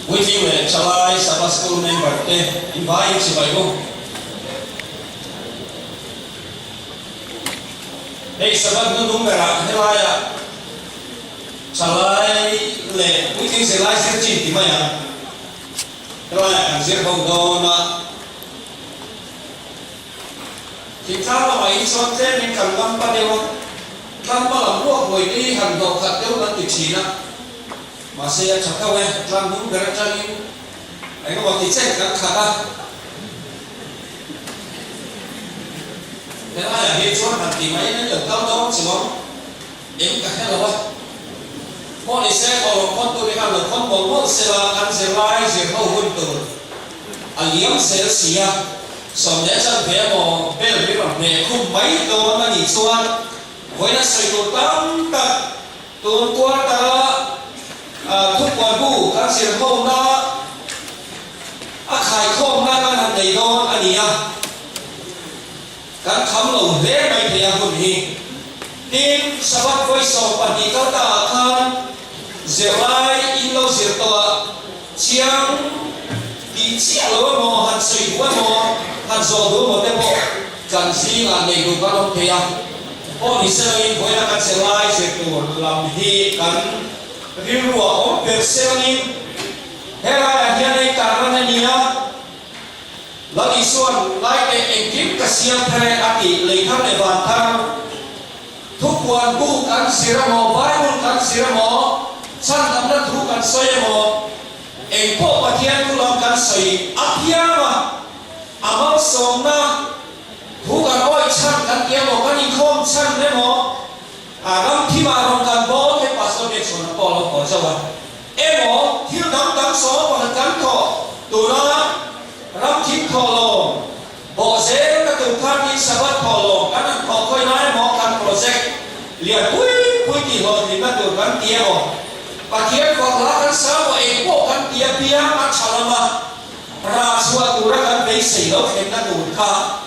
with you at Chalai Sabbath School member invite si Bible. Hey Sabbath nung gara helaya Chalai le with you si lai sir chin ti maya helaya ang sir bong do na kita lo mai son te ni kan lam pa dewa lam pa lam lo hoi ni han do khat dewa na ti china masih cakap dalam buku gerak ini, aku waktu cek kan kata, kalau yang hidup nanti mainnya jauh tahu semua, ini kakek apa? Mau disek kalau kontu dengan lo kontu mau silakan silai siapa untuk, aliam sia, soalnya sampai mau bel bilang mekum baik tuh nanti cuan, kau sesuatu tak tuan kuat tak ทุกวันผู้การเสียงโค้งนะขายโค้งนะการทำในโดนอันนี้การทำหลงเล่ไม่พยายามคนนี้ทีมสวัสดิ์ไว้สอบปฏิกตาคันเสียไล่อินโลเสียตัวเชียงดีเชียร์ว่าโมหันสุยว่าโมหันโซดูโมเตโมการซีงานในดูการลงพยายามพอมีเสียงคนนั้นการเสียไล่เสียตัวลำที่กันRiruah perselin, hera yang ni karena ni lagi suan lagi engkip kasihan terhadap hati lihat levantar, tukuan bukan siramo, Bible kan siramo, santam dan tukan saya mo, engkau bagian tulang kan saya, apiama, amal somna, tukan oi chan kan dia mo kan ikom chan demo. Ram khi mà rong kan bo ke pastor ke chona polo ko jawa emo thil dam dam so pa kan ko tu na ram khi ko lo bo se ka tu khan ni sabat ko lo kan ko khoi nai mo kan project lia pui ti ho ni na tu kan tia mo pa kia ko la kan sa mo e ko kan tia pia ma chalama ra suwa tu ra kan be sei lo khen na tu kha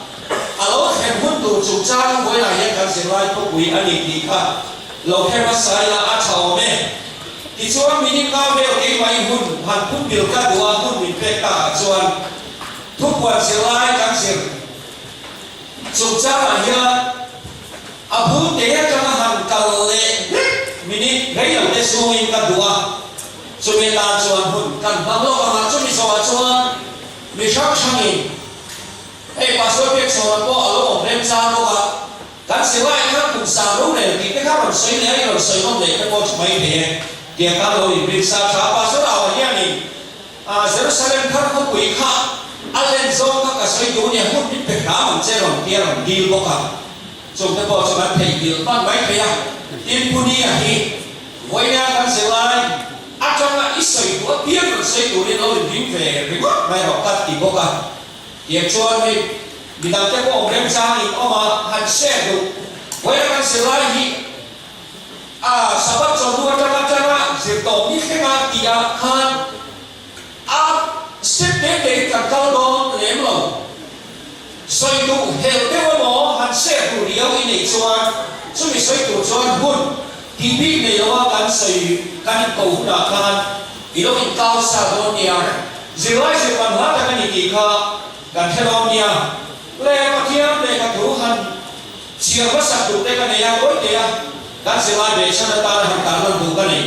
alo khen hun tu chu chang với lại yang kan silai ko kui ani ti kha lo khen ma sai la a chao me ti chuan mini ka be ke mai hun han pum bil ka dua hun min pe ta chuan thuk wan silai kan sil chu chang a ya a bu te ya ka han kal le mini gai lo te su in ka dua chu me la chuan hun kan ba lo ka chu mi so a chuan mi shak changin pastor biết số có ở lỗ đêm sao đâu ạ? Các sĩ lai các cùng sao lúc này thì cái các bạn xây này rồi xây không để các con mấy thế thì các đội biết sao sao pastor nào như này Jerusalem các không quý khác Allen Zong các cái xây đủ nhà không biết phải cả mình chơi lòng kia lòng đi bốc à chúng ta bảo cho bạn thầy điều ban mấy thầy à in puni à hi với nhà các sĩ lai trong là ít xây đủ biết rồi xây đủ đến lâu đến về rồi mai học các thì bốc à Dia cuan ni bidang te ko rem sang in oma han se du waya kan selai hi sabat so du cara zir to mi khenga tia khan set de kan kal don lem lo soi du hel te mo han se du riau in nei chuan chu mi soi du chuan hun ti bi nei lo kan soi kan ko na khan ilo in kau sa don nia zilai se pan ha ta kan ni kha kan helom nia le pathiam le ka tuhan sia basak tu te kan ya koi te ya kan selai be chana ta han ta lo du kan ni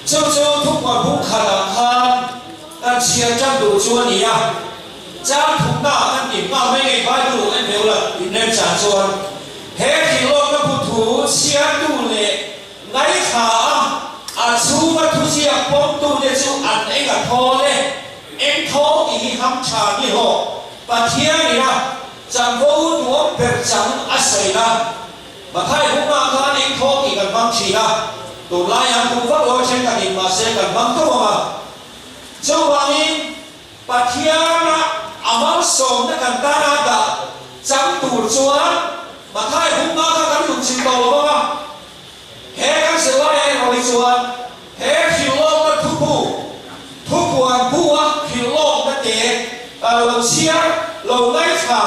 chau thuk wa bu khala khan kan sia cham du chuan ni ya cham thuk na kan ti ma me ngai bai du en meu la nem cha chuan he ki lo na pu thu sia tu le ngai kha chu ma thu sia pom tu de chu an ei ga tho le em thô thì ham trà như họ và thiên này là chẳng vô đuốc biệt chẳng ắt xảy ra và thay cũng là các em thô thì cần mang chỉ là tụ lại hàng cũng phát lối trên cả đình mà sẽ cần mang tốt mà trong hoàng in và thiên là amal som đã cần ta ra đã chẳng tụ chuan và thay cũng là các em dùng trình độ mà hết các sự lại em rồi chuan hết hiểu lo mà thu phụทุกวันผู้ว่าผิวโลกนั่นเองเราเชียร์เราไล่ข่า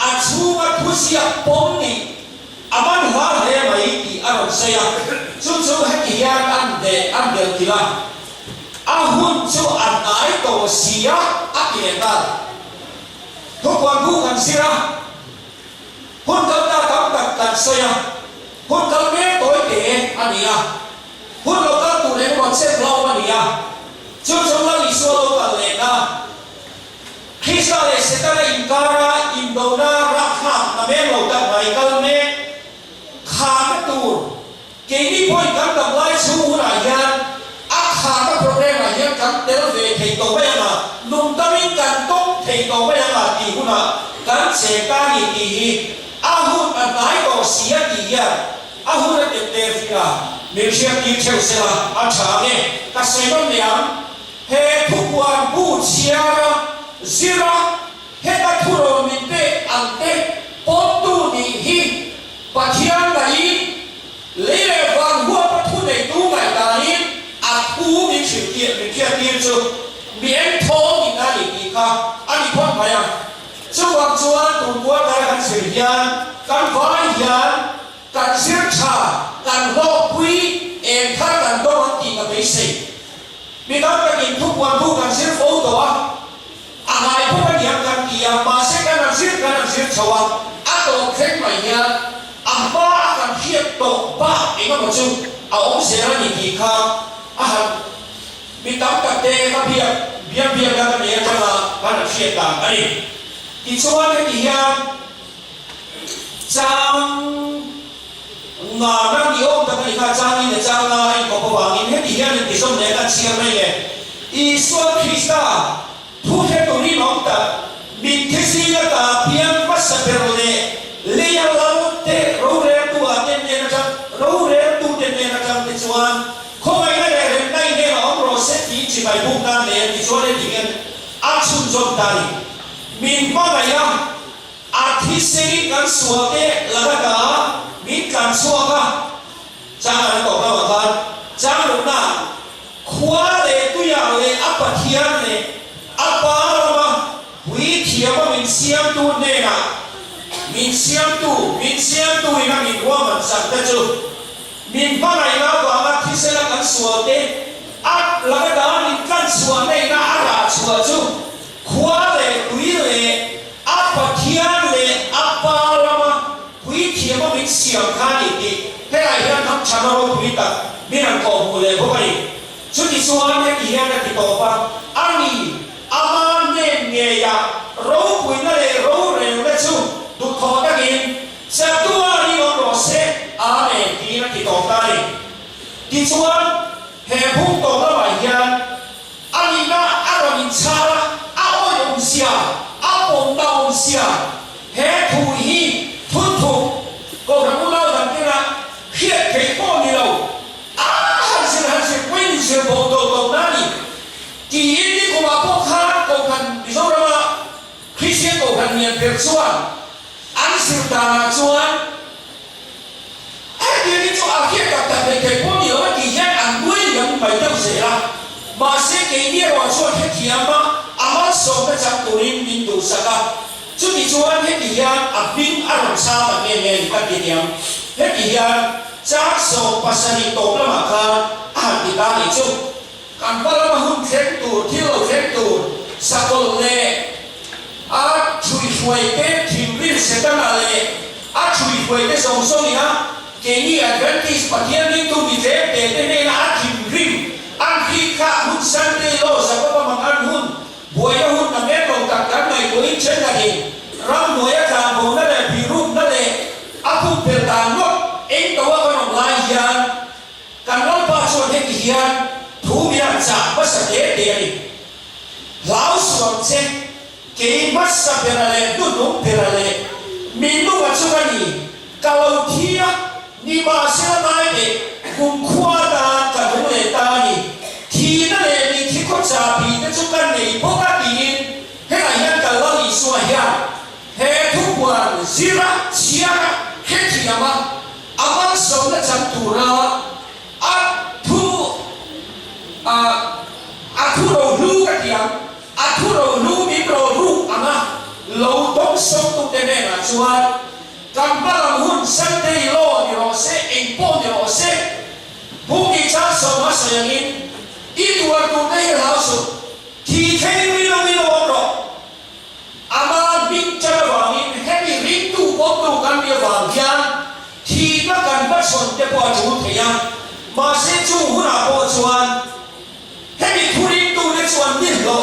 อาชูมาผู้เชียร์ป้องนี่อามันหัวเรื่องไหมที่อารมณ์เสียชุ่มๆให้กี่ยานอันเดียวทีละอาห hun chu an nai to sia akiengal thukwan bu kan sira hun kal ta kam tak kan soya hun kal me toy te ania hun lo ka tu le mo se lo ania chu chu la isu lo ka le na khisa le se ta le inkara indona rakha na me lo ta mai kal me kha tu ke ni point kan ta lai chu ra yan a kha ka problem a yan kan tel ve thei to ba ma num ta min kan tong thei to ba ma ti huna kan se ka ni ti a hun a nai to sia ti ya a hun a te te fika me sia ti cheu se la a cha ne ka se no liam he thukwan bu chia ra zira he ta thuro min te an te pot tu ni hi pathian dai le van hua pa thu nei tu ngai dai a thu mi chim tiet mi kia tiet chu miễn thô thì ta đi đi cả anh đi quan phải à chú hoàng chuan tụi qua đây hắn sử hiền căn vái hiền căn siết trà căn lô quý em thay căn đô hắn tìm cái bế sĩ vì đó cái nhìn thuốc quan thu căn siết phố đó à ngài phúc anh hiền căn kia mà sẽ căn làm siết chầu à tổ khách mày hiền à ba căn hiệp tổ ba em có một chú à ông sẽ là nhìn đi cả à mi tam tak te ka biar da ka ne jama kana fiat ta ani ti chuan he ti hian chang nga na ni om ta ni ka chang ni chang na ai ko wa ni he ti hian ti som ne ka chiar mai le i so krista thu he to ni nom ta min the si la ta pian pas sa pero le ya la te ro re tu a ten ne na chang ro re tu ten ne na chang ti chuan không ai nói là nay nay là ông rồi sẽ chỉ bài buông ra để đi cho đến thì áp dụng trong tay mình có ngày lắm thi sinh cần sửa thế là cái đó mình cần sửa cả chẳng là tổ nào mà chẳng lúc nào khóa để tôi要để áp bát thiên này áp bát mà quý thiên mà mình xem tu này là mình xem tu là mình qua mình sẵn tới chưa mình có ngày nào mà thi sinh là cần sửa thế áp là cái đó mình cần sửa này là áp sửa chứ khóa để quý để áp bát thiên để áp bát mà quý thiên mà mình xem cái gì thế là hiện thằng cha nó quý ta mình làm cổ mù lệ không phải chút thì số anh em thì hiện là thì tổ ba anh đi ama nên nghe ya râu quý nó để râu để nó chứ tụt khó ta nhìn sẽ tua đi vào đó sẽ này thì nó thì tổ ta đi thì số anh hệ phúc tổ nó phải hiện anh đi na anh rồi mình xa la anh ơi ông xia anh bồn đau ông xia hệ thù hi thun thục cô thằng nó lao thằng kia là khiết cái con đi đâu hắn sẽ quên sự bộ tổ na đi chỉ đi của bà cô khác cô cần ví dụ là khi sẽ cô cần nhận việc xuân anh sự ta xuân ai đi cho anh khiết gặp tập để cái con nhiều thì hiện anh quên những bài đâu sẽ là mà sẽ cái nhiều vào xuân hết thì mà anh sống cái trang tổ linh minh đủ sa cả chút thì xuân hết thì hiện anh bin anh làm sao mà nghe nghe các địa điểm hết thì hiện chắc số pasani tổ là mà cả thì ta đi chung càng bao lâu mà hun khen tù thiêu khen tù sa cô lệ chui cái thìm viên sẽ tăng là lệ chui cái sông sông này ha cái này advantage phát hiện liên tục bị thế để nên là thìm viên ăn khi cả hun sang đây lo sa cô mà ăn hun buổi đó hun nằm mép đồng tạc cán này với chân là gì ram buổi đó càng buồn đó là bị rung đó là hun bền tàn nốt anh đâu có nằm lại hiền càng nói bao nhiêu thế thì hiền thú vị là chả mất sạch thế đi lão xuống xe cái mất sạch thế này tôi đúng thế này mình lúc mà chúng ta đi cầu thia ni mà sẽ nói để cùng khoa ta cả đúng lệ ta đi thì nó là đi thì có trả bị cái chúng ta này bố các đi thế là hiện cả lão đi xuống hiền thế thú quan zira chia hết thì mà anh sống là chẳng đủ ra thu đầu lưu cái tiếng thu đầu lưu bị đầu lưu lâu đông sống tụng tên này là chuan càng bắt làm hun sang đây lo thì họ sẽ import thì họ sẽ bố kỳ cha sống mà sẽ in ít tuổi tụng đây là ปอจูเทียมาเสียจูหัวหน้าปอจวนให้มีทุรินตูในส่วนนี้เรา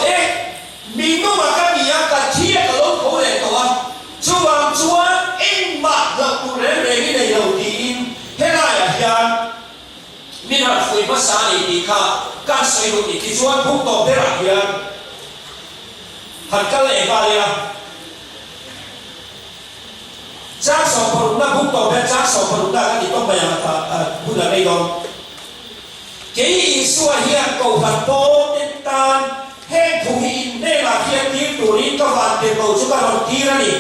มีนุ่มกันมีอาการเที่ยกับลมโผล่ตัวจวนจวนเอ็งมาเราดูเรื่องนี้ในเราดีให้ได้อย่างมีหลักคุยภาษาดีค่ะการสวยดูดีที่ชวนพุ่งตรงได้หลักอย่างหันกันเลยไปเลยจ้าสองคนน่าพุ่งตรงได้จ้าสองคนน่ากันที่ต้องไปยังพูดอะไรก่อนเกี่ยส่วนเฮียโกหันโปติดตามแห่งผู้หินในหลักเฮียที่ตัวนี้ก็วันเดียวจุกันวันที่นี่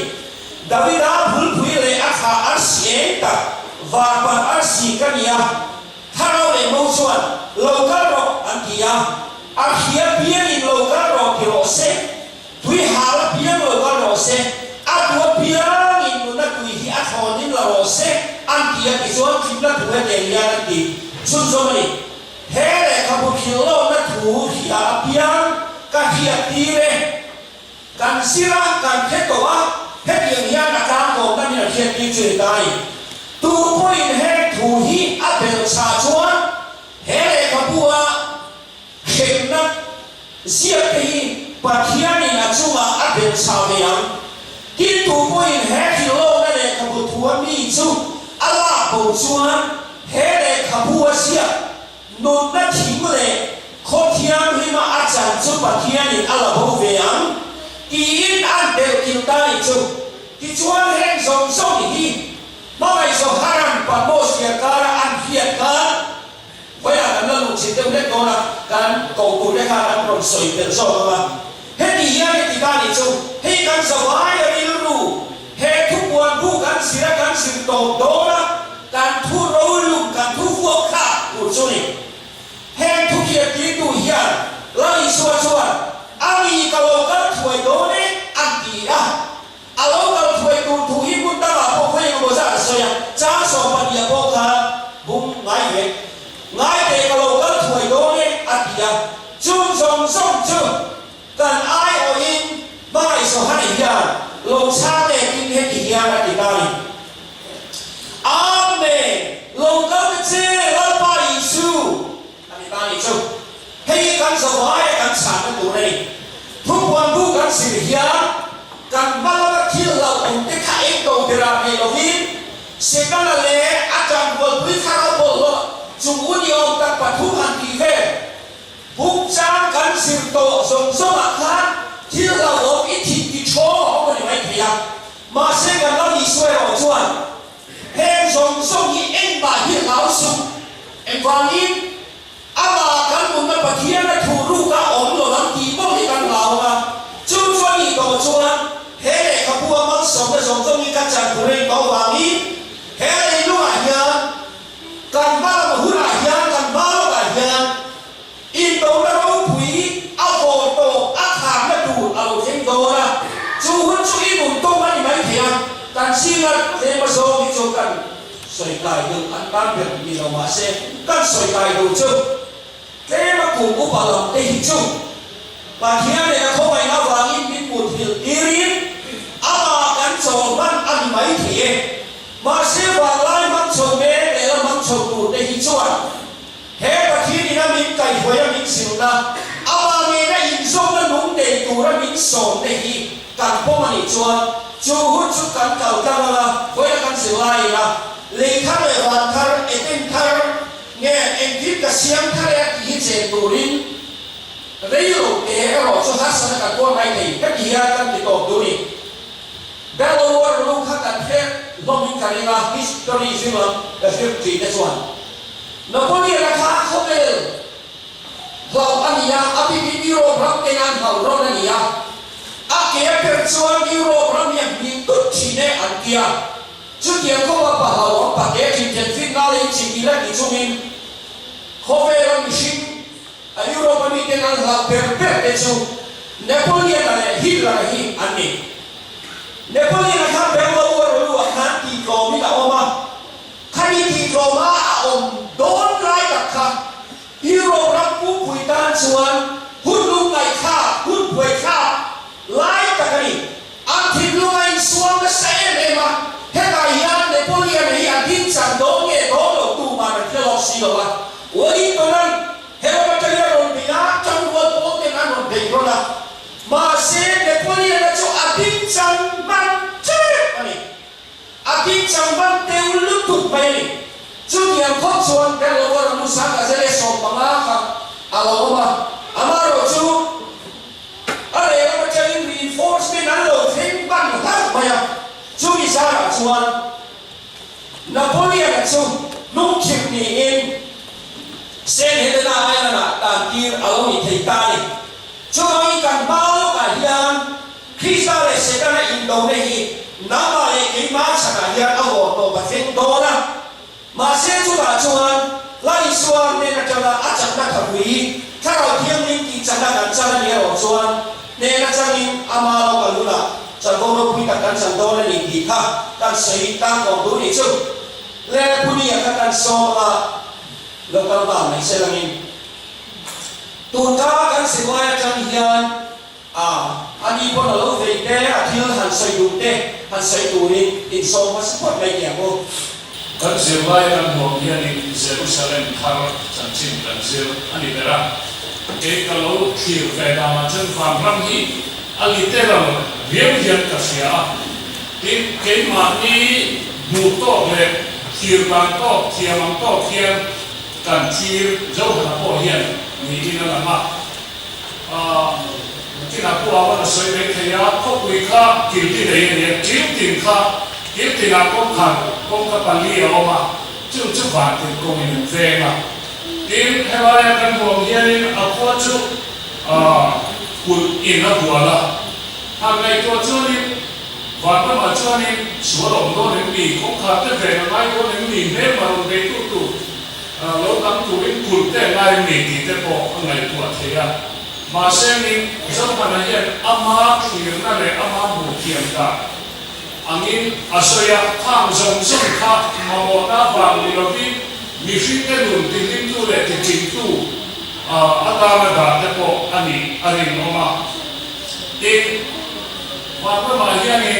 ดาวิดาพูดคุยเลยอาคาอาเซียนตักวาปันอาเซียกันเนี่ยถ้าเราเรียนมุ่งส่วนโลกาโรอันที่ยาอาเฮียเพียงอินโลกาโรที่โรเซทุยหาเพียงโลกาโรเซอาตัวเพียงอินนุนักทุยที่อาทอนินโรเซอันที่ยาที่ส่วนที่นักทุยเดียร์นักดีสุดสมัยเฮ้ยข้าพเจ้านักทุยที่อาเพียงกันที่ยาตีเลยกันศิลากันเทตัวเฮ้ยอย่างนี้นักการเมืองนั่นเนี่ยเทียนตีจุดใดตัวคนเฮ้ยทุยอาเบลชาชวนเฮ้ยข้าพเจ้าเห็นนักเสียทีปัจจัยนี้นักชั่วอาเบลชาเมียงที่ตัวคนเฮ้ยที่โลกนั่นเนี่ยข้าพเจ้ามีจู่อาลาบุชวนเฮ้ยข้าพเจ้าเสียนุ่นนักทิ้งเลยคนที่ยังไม่มาอาจารย์จู่ปัจจัยนี้อาลาบุเวียงที่อินอันเดียวกินได้จู่ที่ชวนเฮงส่งส่งที่มาไม่ส่งฮารันปัดโมเสียการอันเพียรกันเวลาการนั่งลุกสิเดียวเล็กน้อยการกองทุนได้การอันรอนสวยเป็นโซ่มาเฮดียังที่การนี้จู่ให้การสบายอะไรรู้เฮทุกวันผู้การเสียการสิโตโดนะการทุรลุการทุฟวข้าผู้ชนี่เฮทุกอย่างที่ดูเฮียไล่ส่วนอามีกับเราก็ถวยโดนอันดีอ่ะอาเราก็ถวยดูถูกหิบุตรตาพวกเขายังบอกว่าสวยจ้าสองปัญญาพวกเขาบุ้งง่ายเด็กง่ายเด็กกับเราก็ถวยโดนอันดีอ่ะจุ่มส่งจุ่มกันไอโออินไม่สหันอีกอย่างลงชาเด็กกินเห็ดอีกอย่างอันดีได้อาเมนลงก็จะเจริญไปสู่อันดีได้จุ่มให้กันสบายกันสานตัวนี้ทุกวันผู้กันสิริยากันมาแล้วที่เราอุ่นที่ข้าเองตรงเวลาในโลกินเสกันละเลยอาจารย์บอกวิชาเราบอกว่าจุงุนยอมกันปัทุหันทีเฟผู้จ้างกันสิริโตส่งสมัครกันที่เราลงอิทธิกิโชเขาไม่ได้เพียงมาเสกันเราอีสวยเราชวนเฮงส่งอีเอ็นบาที่เราสุเอ็นฟังอินอาบากันมุนมันปะเทียนและถูรูกะอมโลลังตีบ้องในกันเหล่ามาจุ่มชวนอีกตัวชวนเฮ้ยข้าพเจ้ามันส่งต้องมีการจัดบริเวณตัววางนี้เฮ้ยลูกอาเฮียกันบ้ามาหุ่นอาเฮียกันบ้าลูกอาเฮียอินโดแล้วเราปุ๋ยเอาโฟโต้อาขามและดูเอาเทมโตนะจู่หุ่นจู่อินหุ่นโตมันไม่เทียงกันสิ่งนั้นเทมโซมิโจกันสวยกายดูอันบ้านเป็นมีเรามาเสกันสวยกายดูจู่เทมกุมอุปลำเตหิจู่บางทีเนี่ยเขาไม่นับวางอินมิปุถิลอิรินอากันโจมันอันไม่เทียมาเสียว่าไล่มันโจเมแต่ละมันโจดูเตหิจู่เฮ้บางทีนี่นะมินไก่หัวมินสิวนะอาเมนะอินโซนะนุ่งเตตูนะมินโซเตหิกันพวกมันอีจวนจู่หุ่นจู่กันเก่ากันละหัวกันสิไล่ละเลยท่าเลยวันท่าเอ็นท่าเนี่ยเอ็นทิพย์กับเสียงท่าเรียกหินเจตูรินเรื่องเอ๋เราชอบทัศนคติว่าไม่ดีแค่ดีกันติดต่อดูนี่แต่เราว่าเราข้ากันแค่ลองยิงกันเลยนะ history ใช่ไหมแต่เรื่องจริงในส่วนนักพนันราคาเขาเป็นเราอันนี้อะอภิพิธยุโรปรับเป็นงานเขาเราอันนี้อะอาเกียเป็นส่วนยุโรปรับยังมีตุ๊ดที่ในอันเกียจุดเดียวเขาว่าป่าเราป่าเกียที่เจ็ดฟินนาลีจริงๆแล้วที่ช่วงนี้เขาเป็นมิชิยุโรปมีแต่งานเราเปิดเผยจู่เนโปเลียนอะไรฮิตเลอร์ฮิอันนี้เนโปเลียนนะครับเป็นว่ารู้ว่าขันตีกลมนี่แหละออกมาขันตีกลมมาอมโดนไล่กับขันยุโรปรับผู้คุยด้านส่วนหุ่นลุงไก่ข้าหุ่นป่วยข้าไล่กับกันนี่อันที่ลุงไอ้ส่วนก็เสียเลยมาเฮ้ยไอ้ยันเนโปเลียนไอ้ยันที่จังโดนเงี้ยโดนตูมา lo wa wali to nan he ba ta ya ron bi na chang wo po te na ron be ro la ma se de poli na cho adik chang man che ani adik chang man te ulu tu mai ni chu yang khop chuan be lo wa mu sa ka se le so pa ma ka alo ma amaro chu are ba cha in reinforcement an lo thing ban ta ma ya chu mi sa ra chuan Napoleon chu lúc chim ni in sen hết na ai na tan tir alo mi thei ta ni chu ai kan bao lo ka hian Krista le se ka na Indo ne hi na ma le ki ma sa ka hian a ho to ba thing do na ma se chu ba chuan lai suan ne na cha la a chak na ka wi tha ro thiang ling ki cha na kan cha na ni ro chuan ne na cha ni ama lo ka lu la cha go no pi ta kan san do na ni ki kha kan sei ta ko du ni chu le puni ka kan so la lokal ba mai se langin tu ta kan se wa ya chang hian ani bo na lo ve te a thil han sai du te han sai tu ni in so ma support mai ya ko kan se wa ya kan ho hian in Jerusalem thar chan chin kan se ani bera ke ka lo thir ve da ma chen fam ram hi ali te ram riam hian ka sia ke ma ni mu to le thir ban to thiam to thiam kan thir zo ha po hian ni in la maที่นักผู้ว่าสวยเล็กๆนะเขาคุยข้ากินที่ไหนเนี่ยกินติ่งข้ากินติ่งนักก้มขันก้มกับปลีออกมาจุ่มฝาติ่งก้มinเฟงอ่ะกินให้ว่ากันห่วงเฮียนเอาพวกจุกุลอินนักบัวละทางในตัวจุนี่วันนั้นมาจุนี่สวนหลงโดนมีก้มขันแต่แฟนไม่โดนมีเนื้อมาลงไปตู้เราตั้งตัวเป็นกุลแต่ไม่มีติดแต่พอในตัวเทียมาเส้นนี้จะมาเห็นอามาที่นั่นเลยอามาบุเทียนกันอันนี้อาศัยทางสงสารข้ามาบอกนะบางทีเราที่มีสิ่งที่หนุนที่ลิ้นตู้เลยที่จิตตู้อาการระดับแต่พออันนี้น้องมาเองวันนั้นมาเห็นนี่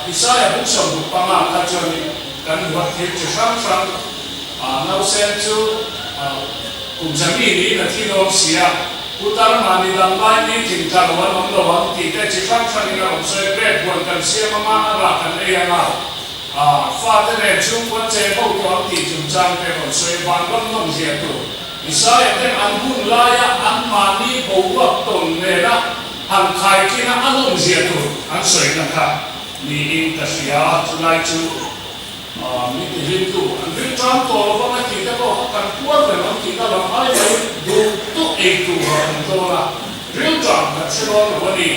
อิสราเอลบุกส่งบุกปังอาคัจจุนี่กันวัดเทพจะสร้างเราเส้นจูกลุ่มสามีนี้นะที่น้องเสียอุตรมานิลังไลนี่ถึงทางวันนั้นเราวันที่แต่จิตฟังฟังนี่เราใช้เกรดวันกันเสียมาอะไรกันเองอ่ะฟาดเนี่ยช่วงวันเจ้าพวกเราที่จุดจางเป็นคนใช้วันวันน้องเสียตัวอิสราเอลเป็นอันบุญลายอันมานี่บอกว่าตนเนี่ยนะอันใครที่นั่นอันน้องเสียตัวอันสวยนะครับนี่อินทรียจุไลจูมีที่หินตัวอันที่จำตัวเราไม่คิดแต่ก็กันพวกเราไม่คิดแต่เราไม่ได้ดูตัวเองตัวเราตัวละเรื่องจำกันเชื่อว่าวันนี้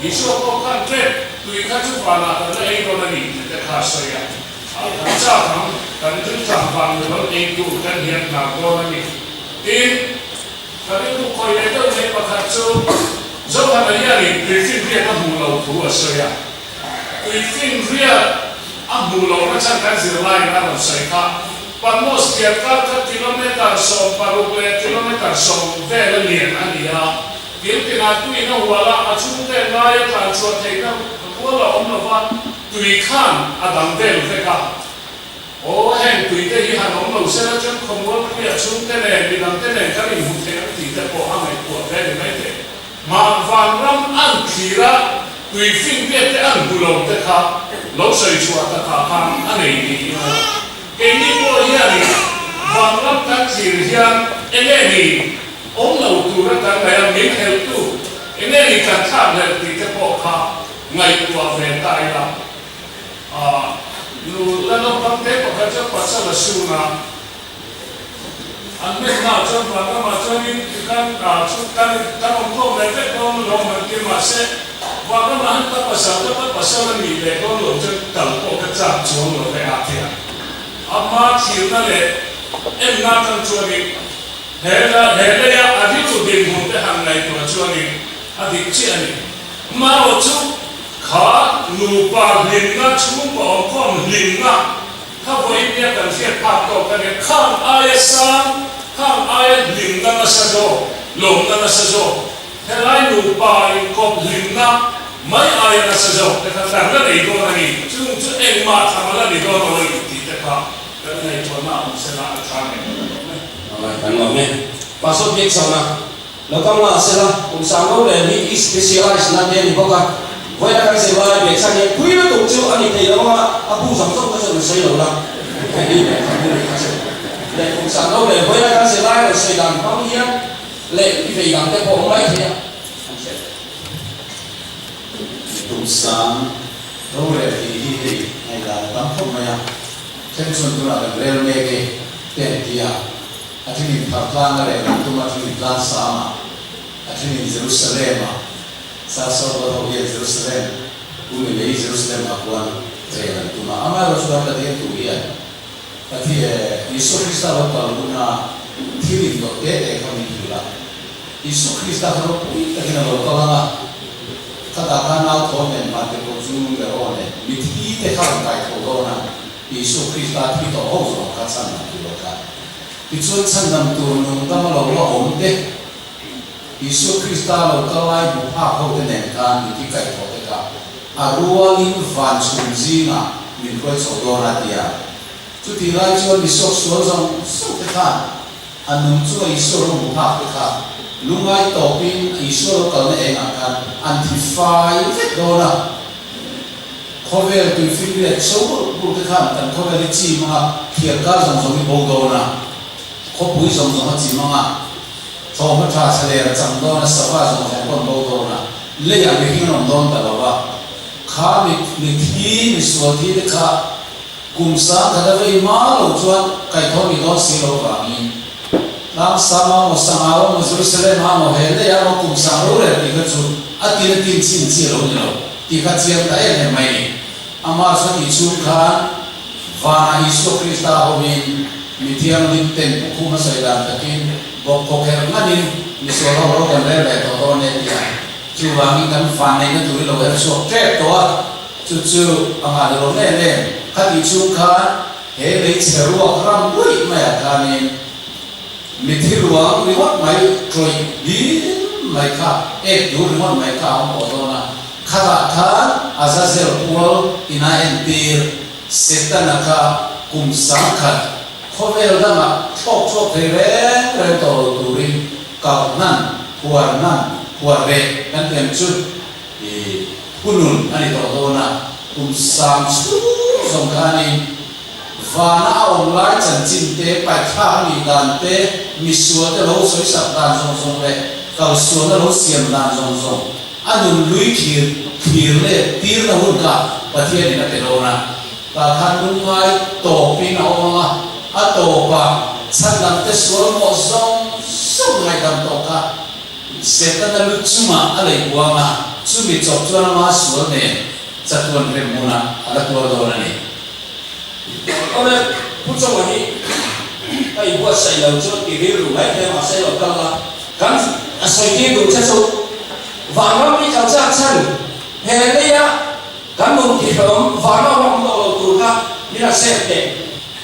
อิสราเอลกันเจ็บตัวข้าจุฟานาแต่เองก็นั่นนี่แต่ข้าเสียกันจ้าทำกันถึงจำฟังเราเองตัวกันเห็นหนักตัวนั่นนี่ทีกันที่ทุกคนเลยต้องเห็นประคับจูเจ้ากันเนี่ยนี่เป็นสิ่งที่เราดูเราถูกเสียเป็นสิ่งที่อันดูเราไม่ใช่การเสียไล่นะเราใส่ข้าปันโมสเกียร์ก็กิโลเมตรสองปารุเกลกิโลเมตรสองเวลเลียนอันนี้ฮะเกี่ยวกับนั้นตุยน้องวัวละอาชุนเตนนายการชวนเทน้องวัวละอมละวันตุยข้ามอดัมเวลเฟก้าโอ้เห็นตุยเตยหันอมละเสร็จจนขโมยไปอาชุนเตนเนี่ยมีดังเตนเนี่ยก็มีหุ่นเทนตีแต่พอห้ามไม่ปวดได้ไม่เตะมาฟังรำอันขีระตุยฟิ้งเวียดอันบุลงเตะข้าเราใส่ชัวร์ตะขาพังอันนี้ดีนะเอ็นี่พวกเฮียนี่ฟังรับการสื่อเฮียนเอ็นี่องค์เราตัวรักกันแล้วมีเฮลตู้เอ็นี่การท่าเรือที่จะพอข้าไงตัวเฟรนตายละนูแล้วเราฟังเทปก็จะปัสสาวะสูนะอันนี้น่าจะฟังก็มาจนนี่กันชุดกันองค์พ่อแม่เด็กน้องลงมาที่มาเสะว่าก็มาตั้งภาษามีเด็กก็หลงจนตั้งโอกาสจวงหลงไปอาเทียอามาที่นั่นเลยน่าตั้งจวนี่เฮล่าอดีตดินหุ่นแต่หันในตัวจวนี่อดีตเชี่ยนี่มาว่าจุขาหนูปาลินนะชุ่มบ่อข้อมลินนะถ้าวันนี้กันเสียภาพก็กันเนี่ยข้ามอายสันข้ามอายลินนะสะโจหลงนะสะโจเฮล่าหนูปาลินก็ลินนะไม่อายนะสะโจแต่ถ้าแต่ละนี่ก็นั่นนี่จุ่มเอ็งมาทำละนี่ก็นั่นนี่ที่แต่ข้าก็ในตัวน้ามุสลิมทางนี้ kan lo me pasot bek sana lo kam la sela kum sang lo le mi specialize na de ni boka voi na kan se la bek sang ni pui na tu chu ani thei lo ma abu sam sam ka se sei lo la ni ne ka bu ni ka se le kum sang lo le voi na kan se la lo sei dan pang hian le ki fei dang te po mai thia tum sam rồi thì ngày là tám không mày à thêm xuân tu là cái rèn mê cái tiền kia ở trên hình tháp lang cái này tu mà trên hình lang sam à ở trên hình Jerusalem à sa so vào đầu kia Jerusalem cũng mình lấy Jerusalem à quan rèn tu mà ama rồi sudah ada dia tu ya tapi Yesus Kristus lo kalau guna thirin do te kami kila Yesus Kristus lo pui tak kena lo kalau katakan auto men mate ko zoom be one mithi te khan kai ko dona Yesu Kristus ti to ho so ka san na ti lo ka ti chuan chan nam tu nu ta ma lo lo om te Yesu Kristus lo ka lai bu pha ho te nen ka mi ti kai ko te ka arua in van sum zinga min ko so dona tia chu ti lai chuan mi sok so zong so te ka anum chu Yesu ro bu pha te ka lungai topin Isor kalna engakan antify dona khovel tu filbet so bul te khan tan khovel chi ma thiar ka zong zong bo dona khopui zong zong chi ma thom tha chale chang dona sapa zong zong kon bo dona le ya me hin on don ta lawa kha mi thi mi so thi te kha kumsa ka da ve ma lo chuan kai thomi don si lo wa mi nam sama mo sangaro mo Jerusalem ha mo hele ya mo kum sangro le ti ka chu atin tin chin chi lo ni lo ti ka chiam ta e mai ni amar so ti chu khan va Isu Krista ho min mi thiam din ten khu ma sai dan takin bok ko ker manin mi so ro kan le le to ne ti chu wa mi kan fa ne na tu lo er so tre to chu anga lo ne ne ka ti chu khan he le cheru akram bui ma ya kanin mithirwa riwat mai troi di mai kha du riwat mai kha om odona khata kha azazel pol ina entir setanaka kum sangkhat khovel dama thok re to turin kaunan huar re kan tem chu kunun ani to odona kum sam su songkani vana ông lai chân chín te bài thang mi đàn te mi suốt te lâu soi sập đàn song song le cầu suốt te lâu xiêm đàn song song anh lui khir le tir na hun ka pathian ni na te lo na ta khan nun ngai to pin ông ma a to pa chan lam te suol mo song song ngai dam to ka setan na lu chuma alai buanga chumi chok chuan ma suol ne chatuan re muna ala to do na ni ole pucho wani ai bua sai lo cho ti ri ru mai te ma sai lo ka la kan asoi ti du cha so va ma mi ka cha chan he le ya kan mun ti rom va ma rom lo tu ka mi na se te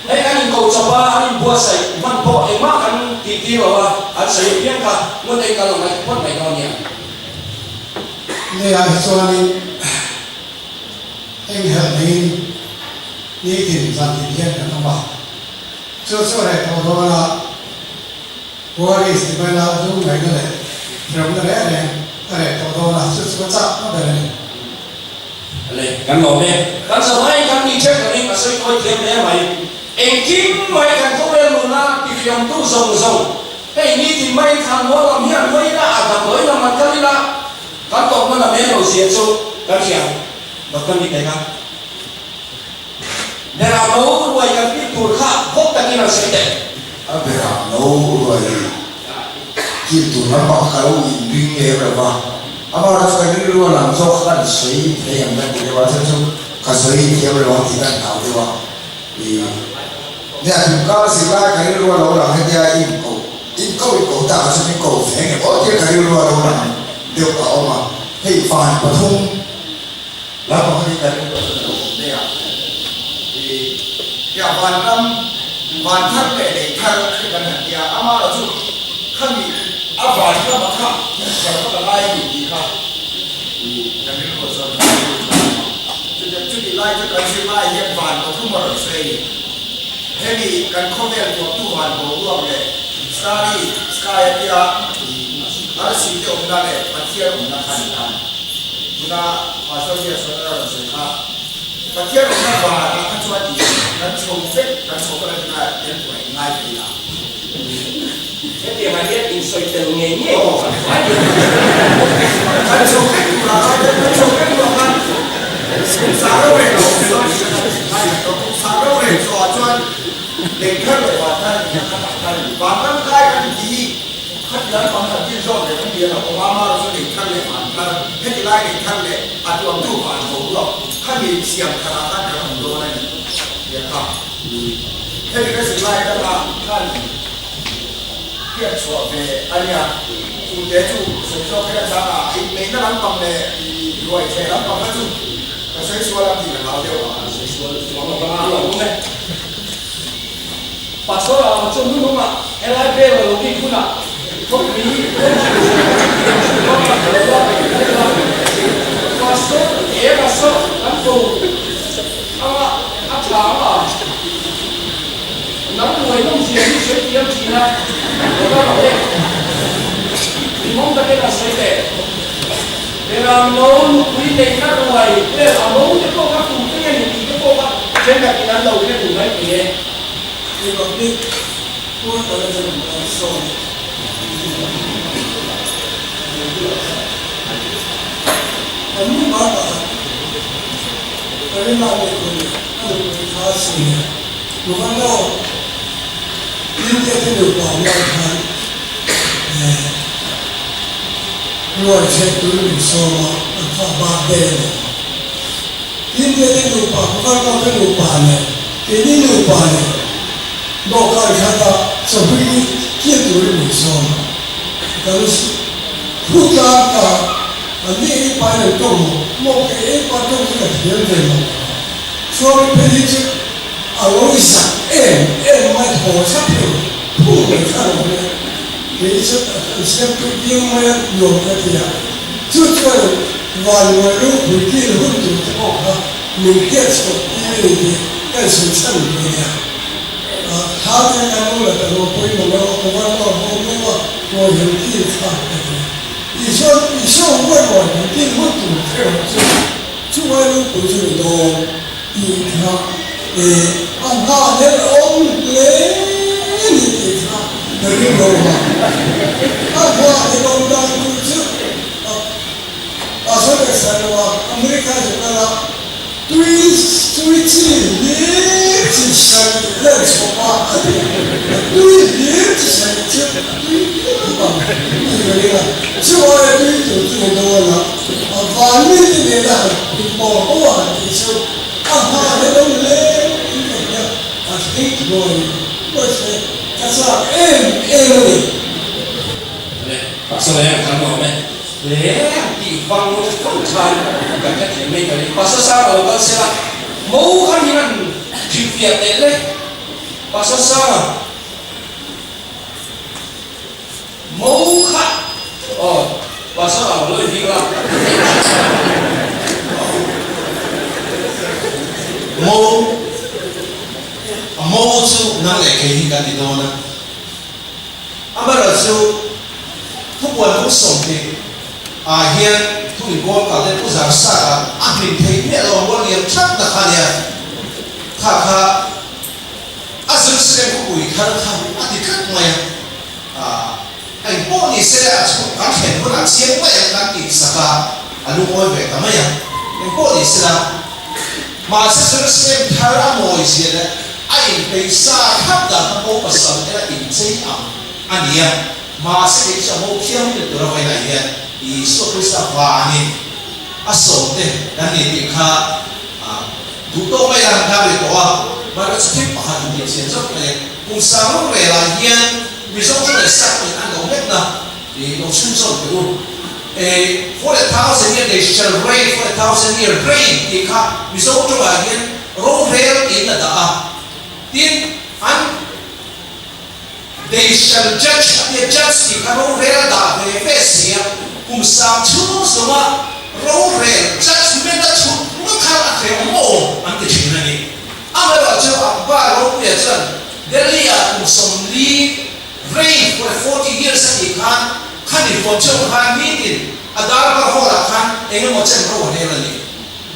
ai kan ko cha ba ai bua sai man po ai ma kan ti lo wa an sai pian ka mun dai ka lo mai pon mai no nia le ya so ni em hel ni ni thì rằng thì hiện là nó bảo cho này có đó là qua đi thì bây giờ chúng mấy cái này trong cái này có đó là cho chắc nó về này le kan lo me kan sa mai kan ni check ni ka sai ko thiam le mai en kim mai kan ko le lu na ti fiam tu zong hey ni ti mai kan mo lam hian mai na a ta mai na man kan na kan to na me lo sia chu kan sia ba kan ni te ka Bera nấu ruồi cái biết tuổi khác hốt ta kia là sẽ tệ. Bera nấu ruồi kia tuổi nó bảo khâu nhìn nghe rồi mà. Ama ra phải cái ruồi làm cho khăn sấy thế em đang cái vào trong trong cái sấy kia rồi thì đang thảo đi vào. Thì nhà chúng ta sẽ lại cái ruồi nấu làm hay là in câu ta sẽ in câu thế này có cái ruồi nấu làm được bảo mà hay phản và thông làm mà hay cái này à ya van thắt để thắt cái cái này ya ama là chú khăn bị áp van cái mà khăn và nó là lai bị gì khăn thì cái này nó sẽ chú đi lai cho cái chú lai hiện van nó không mở xây thế thì cái không thể thuộc tu hoàn của luôn này sky dia arsi te umna le patia umna kan guna pasal dia saudara saya patia umna ba na chua di na chofet na chofet na yang tuai ngai dia cái tiền mà biết in soi từ nghề nhẹ của phản phái đi na chofet na kan sao vậy nó sao vậy cho chuan để khơi lại hoàn thành những các bạn thành và các cái cái gì khách lớn còn là chuyên sâu để không biết là Obama nó sẽ để khơi lại hoàn thành hết cái này để khơi lại à tuần thu hoàn thành rồi khơi bị xiềng khả năng các cái hàng đồ này để không hết cái sự này đó là cái kiện sổ về anh nhà chủ tế chủ sử dụng cái giá là mấy nó lắm bằng này rồi sẽ lắm bằng hết chủ cái sẽ xua làm gì là nào đều là sẽ xua nó là đúng đấy pastor a chom nu ma elai be lo ki kuna thok mi pastor e ba so an ko ama a cha ma nang noi nong ji ni se ti am ji na ba ba le ni mong ta ke na se te era no kui nei na ruai era no te ko ka tu te ni ti ko ka chen ka ki na lo ke tu nai ki e thì còn biết tôi ở đây là một số ở mức mà ở đây là một người khá xí một con đâu nhưng cái thứ được bảo nhau thành rồi sẽ tôi được số mà phải ba bên nhưng cái thứ được bảo một con đâu cái được bảo này cái gì được bảo này我看看到所谓的戒毒的没错嘛，但是复杂的那一般的动物，我给一般动物的天分嘛，所以培养我一想，买头下头，不会看我们，培养先不因为有个的呀，就这万物都不给混沌的话，明天说因为的更是成的呀。他在干路了，我不用了，我有地方。你说问我有地方堵这种事，出来都不是多，你看，按他那种你给他，有听懂吗？按他那种当就是说的啥的话，美国这个啦。对自己之前认错话，对之前就对吧？这个就我来对就这么多了，反面的人呢，保护啊，就他那种嘞，挺多的，我是他说pastor yang kan mau men di vang phong chan ka ka the me ka pastor sa lo ka se la mo khan ni nan thi fiat le le pastor sa mo kha pastor la lo hi la mo chu nang le ke hi ka ti do na amara chuทุกวันทุกส่งที่เฮียนทุกอีกคนก็ได้ผู้สาวสาวบินเทเนี่ยเราวันเรียนชักตะขันเนี่ยข้าซึ่งเสียงคุยข้าติดขัดไหมไอ้พวกนี้เสียชุดการเห็นคนเสียงไม่ยังการติดสักลูกอ้อยเวกทำไมไอ้พวกนี้เสียมาเสียเสียงทาราโมยเสียไอ้เป็นสาขับดังโอ้ภาษาเนี่ยอินเซียอันนี้มาเสียจะโมเขียนเป็นตัวเราไปไหนเนี่ยอีสุขสักวานี่อสมเดนั่นนี่ที่ข้าดูโตไม่ยังทำเลยตัวมันก็จะคิดปากถึงเสียงสักเลยกุศลเวลาเฮียนวิศวกรสักเป็นอันของเม็ดนะที่เราชื่นชมไปดูfor 1,000 years they shall reign for 1,000 years reign ที่ข้าวิศวกรเฮียนโรงเรียนอินทดาที่อันthey shall judge the judge the role da the face sam chu so ma role judgment da chu ma kha la the mo an the chin ni amara chu abba ro ya chan delia som li reign for 40 years sa ikan khani for chong khan meeting adar ka hola khan engel mo chen ro ne la ni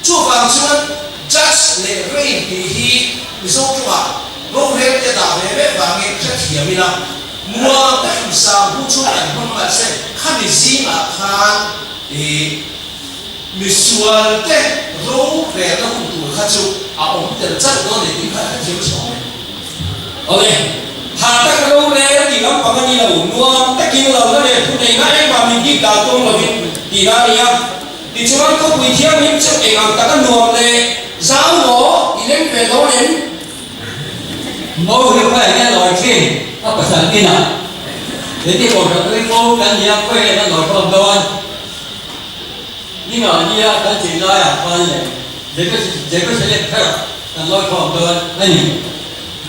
chu bang chuan just le reign hi miso kwa ro he te da ve ve bang nge kha thia mi la mua ta im sa hu chu an hom ma se khani zinga khan misual te ro re na hu tu kha chu a om te chat do ne ti kha thim so okay hà ta cái đâu này thì lắm bằng cái gì là uống nuông ta kêu là nó này phụ này ngay mà mình đi đào tung rồi thì ra đi à thì chúng ta có quỳ thiêng những chuyện này ta cái nuông này giáo nó thì đến về đó đến ngô hiểu phải nghe lời khi nó có sản tin à để đi bộ được với ngô cái gì quay nó nói không đâu anh nhưng mà đi cái chuyện đó à coi này để có sẽ đẹp hơn là nói không đâu anh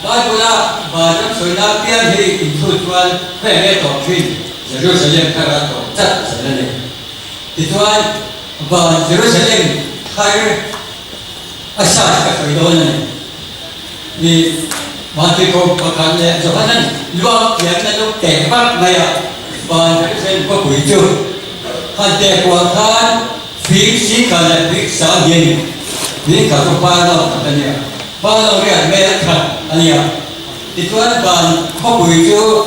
nói tôi là và trong suy nghĩ biến thì input quan phải nghe tổ chuyên giờ rồi sẽ lên khai ra tổ chất sẽ lên thì tôi và giờ rồi sẽ lên khai asal các cái đó này vì mà thì có cái này cho anh luôn việc này lúc kẹt bắt này à và giờ sẽ có quỷ chú hắn để qua khan phí sĩ cả là phí xã viên vì cả các bạn đó cái này bao nhiêu mẹ thật anh em thì tôi bạn có buổi chú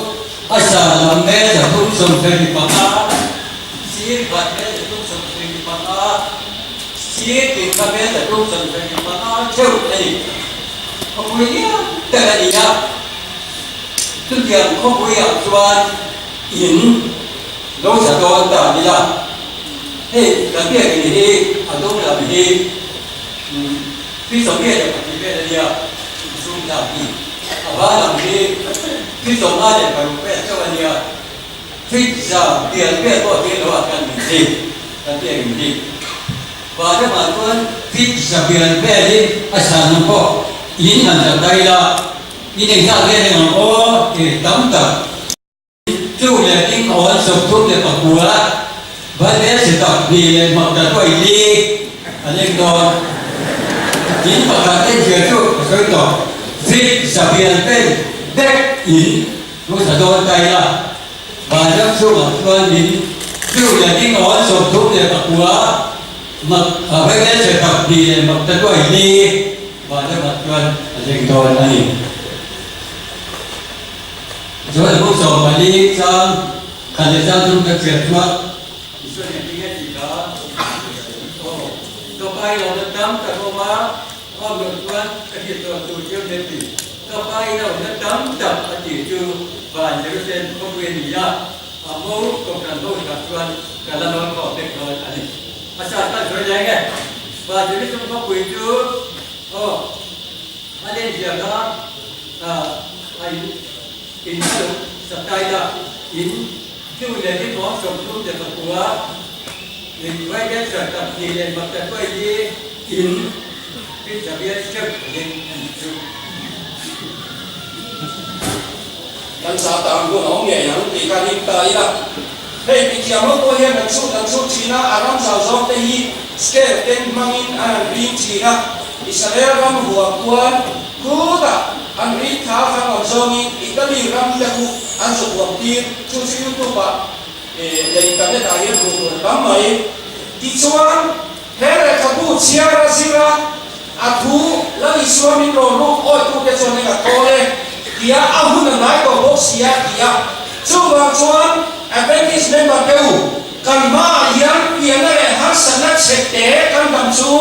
ai sợ làm mẹจะทุ่งส่งไปที่ปากอาชีพบัดแม่จะทุ่งส่งไปที่ปากอาชีพติดกับแม่จะทุ่งส่งไปที่ปากอาเชื่อไอ้ขโมยเนี่ยแต่ละนี่นะทุกอย่างขโมยอ่ะชวนอินเราจะโดนด่านี่ละเฮ้ยกันเบี้ยกันนี่อันต้องเราไปดีพี่สมเด็จกับพี่เบี้ยเนี่ยสู้ด่าพี่ว่าหลังนี้พี่สมมาเนี่ยไปเบี้ยเจ้าเนี่ยพี่จะเปลี่ยนเบี้ยก็เปลี่ยนว่ากันดีกันเบี้ยกันดีว่าจะมาตัวพี่จะเปลี่ยนเบี้ยนี่อาจารย์ก็ยินหันจากใดละยินเองจะเรียนอย่างโอ้ตั้งแต่จู่เนี่ยทิ้งอ่อนสมทุกเนี่ยปะกัววันนี้สิตัดดีเลยมาแต่ตัวดีอันนี้ก็ยินประกาศเชื่อจู่เคยต่อฟิกจะเปลี่ยนเป็นเด็กยินรู้สึกโดนใจละบางครั้งช่วงวันยินจู่เนี่ยทิ้งอ่อนสมทุกเนี่ยปะกัวมาวันนี้สิตัดดีเลยมาแต่ตัวดีบางครั้งวันอันนี้โดนอันนี้ช่วยผู้ชมวันนี้จังขันจะทุ่มเทเสียตัวช่วยที่ให้ดีครับต่อไปเราจะทำแต่พอมาอ้อมหนุนวันกระดิ่งตัวตัวเชื่อมเด็ดดีต่อไปเราจะทำจับอดีตจูบ้านเจริญเซนพวกเวียนยาอาโมกบกันโตกับวันการละน้องก็เด็กน้อยอันนี้อาจารย์ก็ช่วยยังไงบ้านเจริญเซนพวกเวียนจูอันนี้เดียวนะไอ้อินสไตล์ละอินที่วันนี้ขอส่งทุกเด็กตัวอินไว้ได้จัดตัดดีเลยมาแต่ก็ยีอินที่จะเรียนเชื่อเรียนจูกันสาตามกูน้องเนี่ยยังตีการนิ่งตายละเฮ้ยปีเดียวมันก็เห็นนักสู้ชีนะอารามสาวสองแต่ยีสเกลเต็มมังอินอันรีชีนะอิสราเอลรำหัวกวนกูตะอันรีท้าฟังออกซองอิตาลีรำเล็กอันสุขวังทีชูชีวิตตัวปะในอินเทอร์เน็ตอะไรรู้รำไหมที่ชวนเฮเรทับูเชียร์ซิระอัฐุแล้วอิสวามิโรลูกโอ้ยตัวเด็กชนในกับโตเลยเดียอาหุ่นนั้นก็บอกเสียเดียช่วงชวนเอเวนติสเมนมาเปิวกันมายังเพียงอะไรฮัสนัดเสกเตะกันดำชู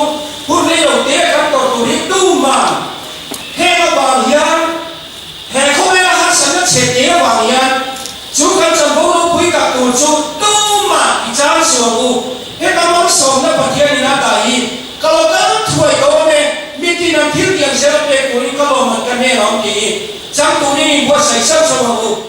หุ่นเลี้ยวเตะกันตัวตุริตูมาเฮก็บางยังเฮเขาไม่ฮัสนัดเสกเตะบางยังชูกันจำพวกเราคุยกับตัวชูตูมาอีจ้าส่วนกูเฮก็มันส่งนักปฏิญาณนาตายีkalau kan tuai kau ni mesti nanti yang siapa pun kalau makan ni orang ni, jangan tu ni buat saya sama aku.